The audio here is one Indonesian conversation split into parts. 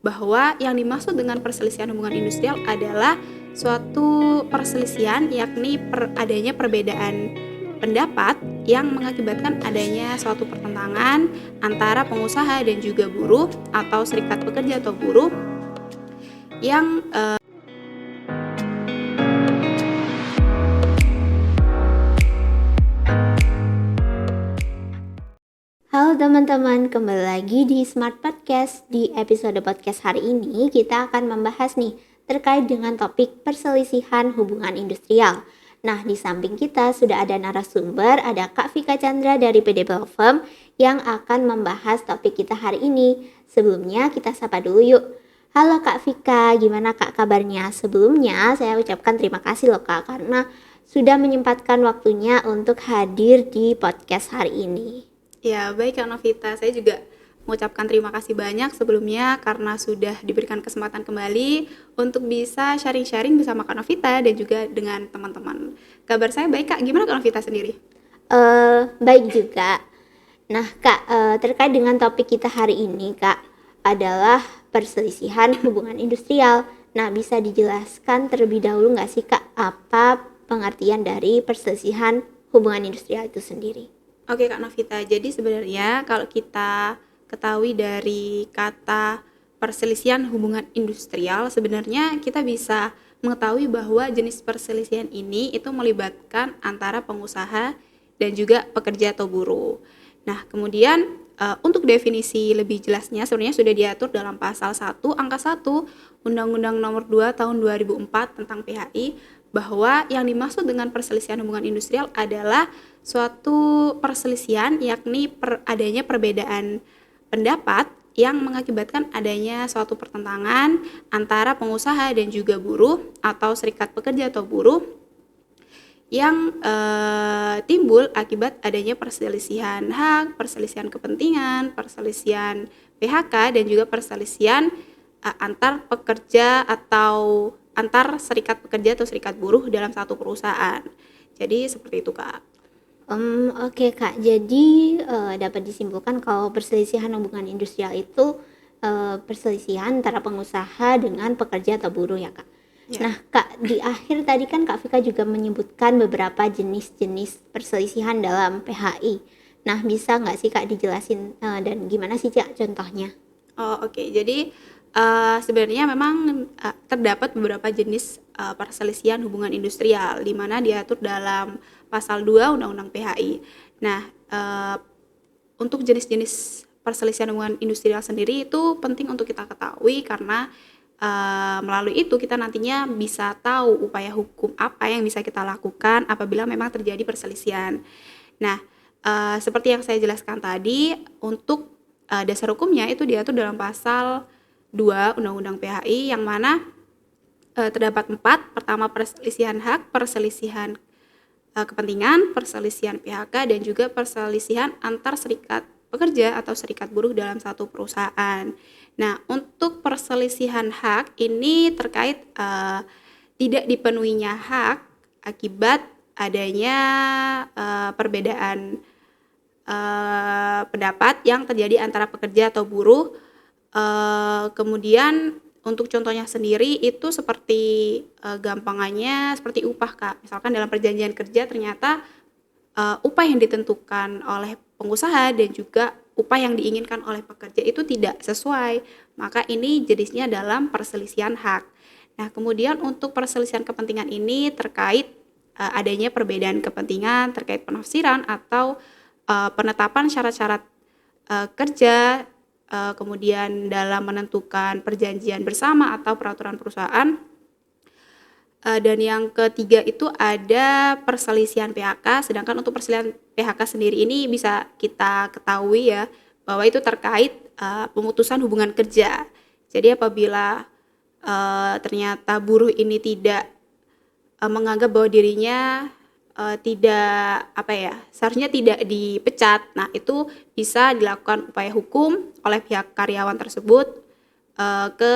bahwa yang dimaksud dengan perselisihan hubungan industrial adalah suatu perselisihan, yakni adanya perbedaan pendapat yang mengakibatkan adanya suatu pertentangan antara pengusaha dan juga buruh atau serikat pekerja atau buruh yang Halo teman-teman, kembali lagi di Smart Podcast. Di episode podcast hari ini kita akan membahas nih terkait dengan topik perselisihan hubungan industrial. Nah, di samping kita sudah ada narasumber, ada Kak Vika Chandra dari PD Law Firm yang akan membahas topik kita hari ini. Sebelumnya kita sapa dulu yuk. Halo Kak Vika, gimana Kak kabarnya? Sebelumnya saya ucapkan terima kasih loh Kak karena sudah menyempatkan waktunya untuk hadir di podcast hari ini. Ya, baik Kak Novita, saya juga mengucapkan terima kasih banyak sebelumnya karena sudah diberikan kesempatan kembali untuk bisa sharing-sharing bersama Kak Novita dan juga dengan teman-teman. Kabar saya baik Kak, gimana Kak Novita sendiri? Baik juga. Nah Kak, terkait dengan topik kita hari ini Kak adalah perselisihan hubungan industrial. Nah, bisa dijelaskan terlebih dahulu nggak sih Kak apa pengertian dari perselisihan hubungan industrial itu sendiri? Oke Kak Novita, jadi sebenarnya kalau kita ketahui dari kata perselisihan hubungan industrial, sebenarnya kita bisa mengetahui bahwa jenis perselisihan ini itu melibatkan antara pengusaha dan juga pekerja atau buruh. Nah, kemudian untuk definisi lebih jelasnya sebenarnya sudah diatur dalam pasal 1 angka 1 Undang-Undang Nomor 2 Tahun 2004 tentang PHI, bahwa yang dimaksud dengan perselisihan hubungan industrial adalah suatu perselisihan, yakni adanya perbedaan pendapat yang mengakibatkan adanya suatu pertentangan antara pengusaha dan juga buruh atau serikat pekerja atau buruh yang timbul akibat adanya perselisihan hak, perselisihan kepentingan, perselisihan PHK dan juga perselisihan antar pekerja atau antar serikat pekerja atau serikat buruh dalam satu perusahaan. Jadi seperti itu Kak. Oke Kak, jadi dapat disimpulkan kalau perselisihan hubungan industrial itu perselisihan antara pengusaha dengan pekerja atau buruh ya Kak. Ya. Nah Kak, di akhir tadi kan Kak Vika juga menyebutkan beberapa jenis-jenis perselisihan dalam PHI. Nah, bisa nggak sih Kak dijelasin dan gimana sih Kak contohnya? Oke. Jadi sebenarnya memang terdapat beberapa jenis perselisihan hubungan industrial di mana diatur dalam pasal 2 Undang-Undang PHI. Nah, untuk jenis-jenis perselisihan hubungan industrial sendiri itu penting untuk kita ketahui karena melalui itu kita nantinya bisa tahu upaya hukum apa yang bisa kita lakukan apabila memang terjadi perselisihan. Nah, seperti yang saya jelaskan tadi, untuk dasar hukumnya itu diatur dalam pasal 2 Undang-Undang PHI yang mana terdapat 4. Pertama, perselisihan hak, perselisihan kepentingan, perselisihan PHK dan juga perselisihan antar serikat pekerja atau serikat buruh dalam satu perusahaan. Nah, untuk perselisihan hak ini terkait tidak dipenuhinya hak akibat adanya perbedaan pendapat yang terjadi antara pekerja atau buruh. Kemudian untuk contohnya sendiri itu seperti gampangannya seperti upah Kak. Misalkan dalam perjanjian kerja ternyata upah yang ditentukan oleh pengusaha dan juga upah yang diinginkan oleh pekerja itu tidak sesuai, maka ini jenisnya dalam perselisihan hak. Nah, kemudian untuk perselisihan kepentingan ini terkait adanya perbedaan kepentingan terkait penafsiran atau penetapan syarat-syarat kerja, kemudian dalam menentukan perjanjian bersama atau peraturan perusahaan. Dan yang ketiga itu ada perselisihan PHK, sedangkan untuk perselisihan PHK sendiri ini bisa kita ketahui ya bahwa itu terkait pemutusan hubungan kerja. Jadi apabila ternyata buruh ini tidak menganggap bahwa dirinya tidak seharusnya tidak dipecat. Nah, itu bisa dilakukan upaya hukum oleh pihak karyawan tersebut ke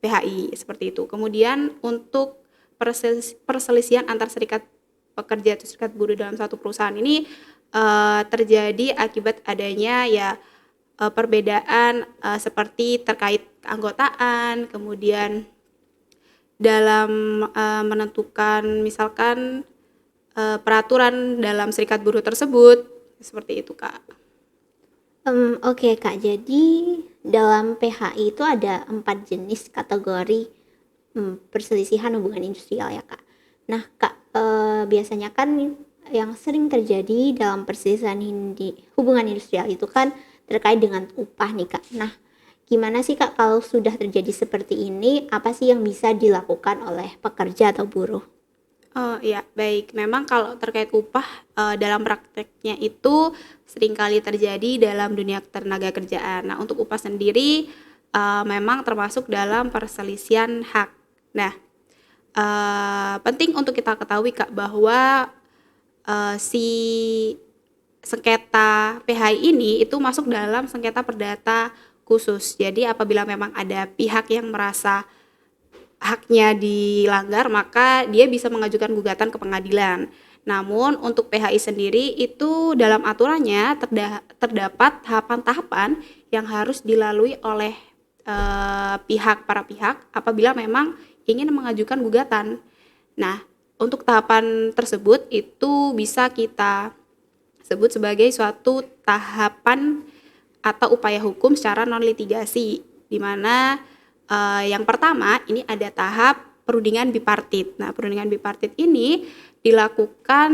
PHI seperti itu. Kemudian untuk perselisihan antar serikat pekerja atau serikat buruh dalam satu perusahaan ini terjadi akibat adanya perbedaan seperti terkait keanggotaan, kemudian dalam menentukan misalkan peraturan dalam serikat buruh tersebut, seperti itu Kak. Oke Kak, jadi dalam PHI itu ada 4 jenis kategori perselisihan hubungan industrial ya Kak. Nah Kak, biasanya kan yang sering terjadi dalam perselisihan hubungan industrial itu kan terkait dengan upah nih Kak. Nah, gimana sih Kak kalau sudah terjadi seperti ini, apa sih yang bisa dilakukan oleh pekerja atau buruh? Oh iya, baik. Memang kalau terkait upah, dalam prakteknya itu seringkali terjadi dalam dunia tenaga kerjaan. Nah, untuk upah sendiri, memang termasuk dalam perselisihan hak. Nah, penting untuk kita ketahui Kak bahwa, si sengketa PHI ini itu masuk dalam sengketa perdata khusus. Jadi apabila memang ada pihak yang merasa haknya dilanggar, maka dia bisa mengajukan gugatan ke pengadilan. Namun untuk PHI sendiri itu dalam aturannya terdapat tahapan-tahapan yang harus dilalui oleh para pihak apabila memang ingin mengajukan gugatan. Nah, untuk tahapan tersebut itu bisa kita sebut sebagai suatu tahapan atau upaya hukum secara non litigasi, di mana yang pertama ini ada tahap perundingan bipartit. Nah, perundingan bipartit ini dilakukan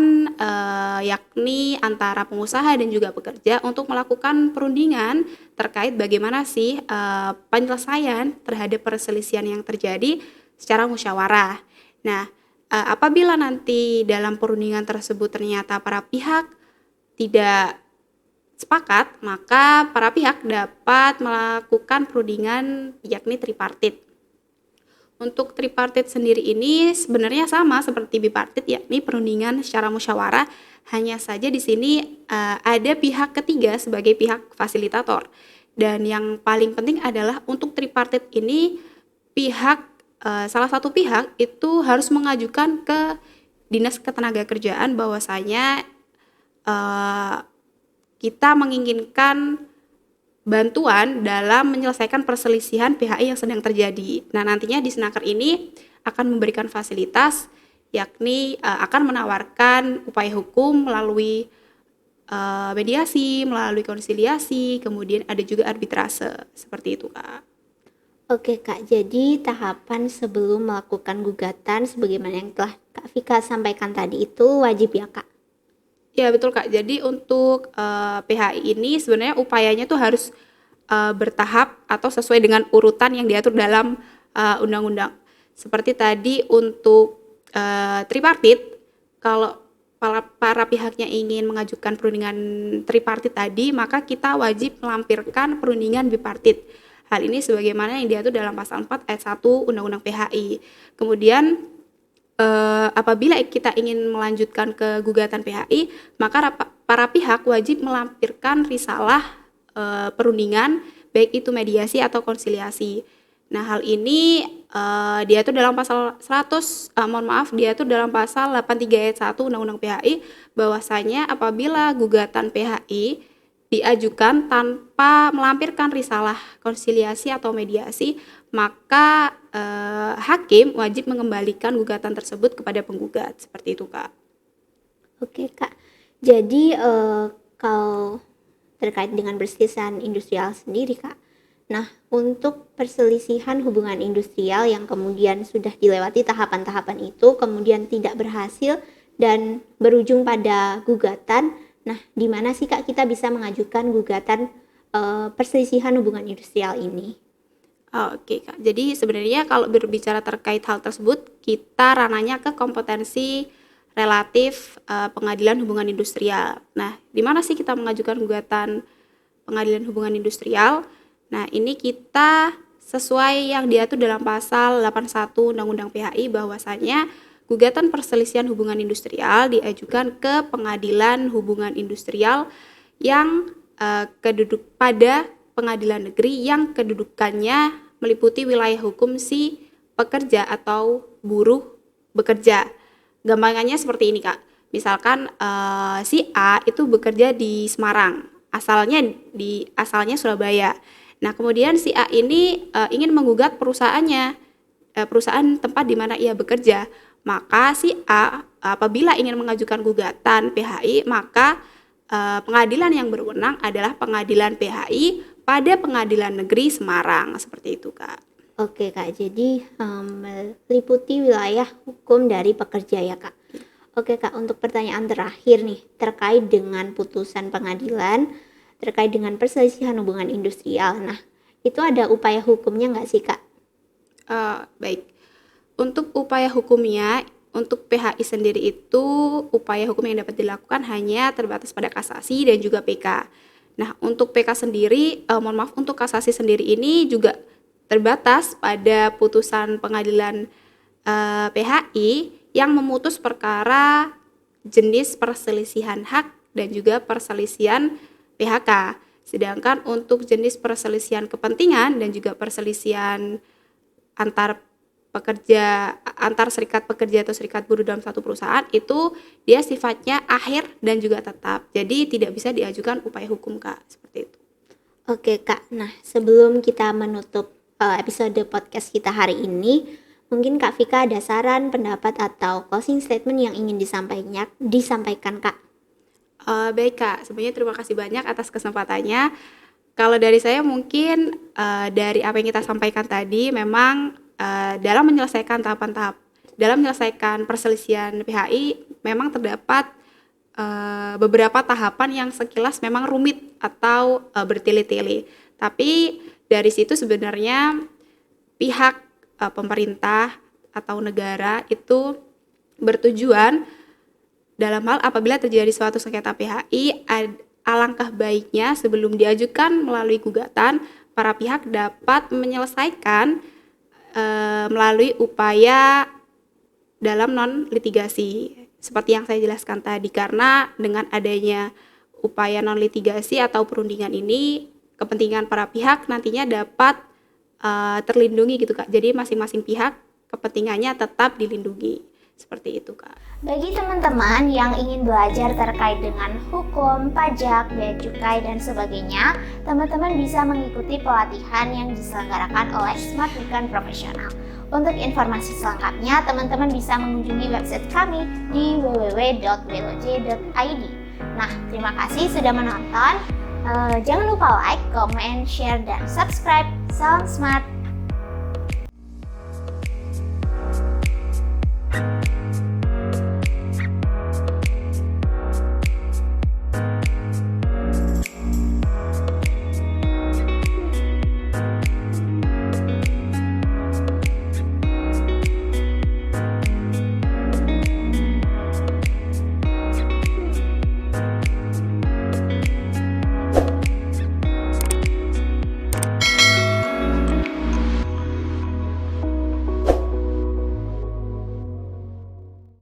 yakni antara pengusaha dan juga pekerja untuk melakukan perundingan terkait bagaimana sih penyelesaian terhadap perselisihan yang terjadi secara musyawarah. Nah, apabila nanti dalam perundingan tersebut ternyata para pihak tidak sepakat, maka para pihak dapat melakukan perundingan yakni tripartit. Untuk tripartit sendiri ini sebenarnya sama seperti bipartit, yakni perundingan secara musyawarah, hanya saja di sini ada pihak ketiga sebagai pihak fasilitator. Dan yang paling penting adalah untuk tripartit ini salah satu pihak itu harus mengajukan ke Dinas Ketenagakerjaan bahwasanya kita menginginkan bantuan dalam menyelesaikan perselisihan PHI yang sedang terjadi. Nah, nantinya di Snaker ini akan memberikan fasilitas, yakni akan menawarkan upaya hukum melalui mediasi, melalui konsiliasi, kemudian ada juga arbitrase, seperti itu Kak. Oke Kak, jadi tahapan sebelum melakukan gugatan sebagaimana yang telah Kak Vika sampaikan tadi itu wajib ya Kak? Ya betul Kak, jadi untuk PHI ini sebenarnya upayanya tuh harus bertahap atau sesuai dengan urutan yang diatur dalam undang-undang. Seperti tadi untuk tripartit, kalau para pihaknya ingin mengajukan perundingan tripartit tadi, maka kita wajib melampirkan perundingan bipartit. Hal ini sebagaimana yang diatur dalam pasal 4 ayat 1 Undang-Undang PHI. Kemudian apabila kita ingin melanjutkan ke gugatan PHI, maka para pihak wajib melampirkan risalah perundingan, baik itu mediasi atau konsiliasi. Nah, hal ini diatur dalam pasal 100, diatur dalam pasal 83 ayat 1 Undang-Undang PHI, bahwasanya apabila gugatan PHI diajukan tanpa melampirkan risalah konsiliasi atau mediasi, maka hakim wajib mengembalikan gugatan tersebut kepada penggugat, seperti itu Kak. Oke Kak, jadi kalau terkait dengan perselisihan industrial sendiri Kak, nah untuk perselisihan hubungan industrial yang kemudian sudah dilewati tahapan-tahapan itu kemudian tidak berhasil dan berujung pada gugatan, nah di mana sih Kak kita bisa mengajukan gugatan perselisihan hubungan industrial ini? Oke Kak, jadi sebenarnya kalau berbicara terkait hal tersebut, kita ranahnya ke kompetensi relatif pengadilan hubungan industrial. Nah, di mana sih kita mengajukan gugatan pengadilan hubungan industrial? Nah, ini kita sesuai yang diatur dalam pasal 81 Undang-Undang PHI bahwasanya gugatan perselisihan hubungan industrial diajukan ke pengadilan hubungan industrial yang pada pengadilan negeri yang kedudukannya meliputi wilayah hukum si pekerja atau buruh bekerja. Gampangannya seperti ini Kak. Misalkan si A itu bekerja di Semarang. asalnya Surabaya. Nah, kemudian si A ini ingin menggugat perusahaan tempat di mana ia bekerja. Maka si A apabila ingin mengajukan gugatan PHI, maka pengadilan yang berwenang adalah pengadilan PHI pada Pengadilan Negeri Semarang, seperti itu, Kak. Oke Kak, jadi meliputi wilayah hukum dari pekerja ya Kak. Oke Kak, untuk pertanyaan terakhir nih terkait dengan putusan pengadilan terkait dengan perselisihan hubungan industrial. Nah, itu ada upaya hukumnya nggak sih Kak? Baik, untuk upaya hukumnya, untuk PHI sendiri itu upaya hukum yang dapat dilakukan hanya terbatas pada kasasi dan juga PK. Nah, untuk PK sendiri, untuk kasasi sendiri ini juga terbatas pada putusan pengadilan PHI yang memutus perkara jenis perselisihan hak dan juga perselisihan PHK. Sedangkan untuk jenis perselisihan kepentingan dan juga perselisihan antar serikat pekerja atau serikat buruh dalam satu perusahaan itu dia sifatnya akhir dan juga tetap. Jadi tidak bisa diajukan upaya hukum, Kak, seperti itu. Oke Kak, nah sebelum kita menutup episode podcast kita hari ini, mungkin Kak Vika ada saran, pendapat atau closing statement yang ingin disampaikan Kak. Baik Kak, sebenarnya terima kasih banyak atas kesempatannya. Kalau dari saya mungkin dari apa yang kita sampaikan tadi memang dalam menyelesaikan perselisihan PHI memang terdapat beberapa tahapan yang sekilas memang rumit atau bertele-tele. Tapi dari situ sebenarnya pihak pemerintah atau negara itu bertujuan dalam hal apabila terjadi suatu sengketa PHI, alangkah baiknya sebelum diajukan melalui gugatan, para pihak dapat menyelesaikan melalui upaya dalam non-litigasi. Seperti yang saya jelaskan tadi, karena dengan adanya upaya non-litigasi atau perundingan ini, kepentingan para pihak nantinya dapat terlindungi gitu Kak. Jadi masing-masing pihak kepentingannya tetap dilindungi. Seperti itu Kak. Bagi teman-teman yang ingin belajar terkait dengan hukum, pajak, bea cukai, dan sebagainya, teman-teman bisa mengikuti pelatihan yang diselenggarakan oleh Smart Weekend Profesional. Untuk informasi selengkapnya, teman-teman bisa mengunjungi website kami di www.wloj.id. Nah, terima kasih sudah menonton. Jangan lupa like, comment, share, dan subscribe. Salam Smart!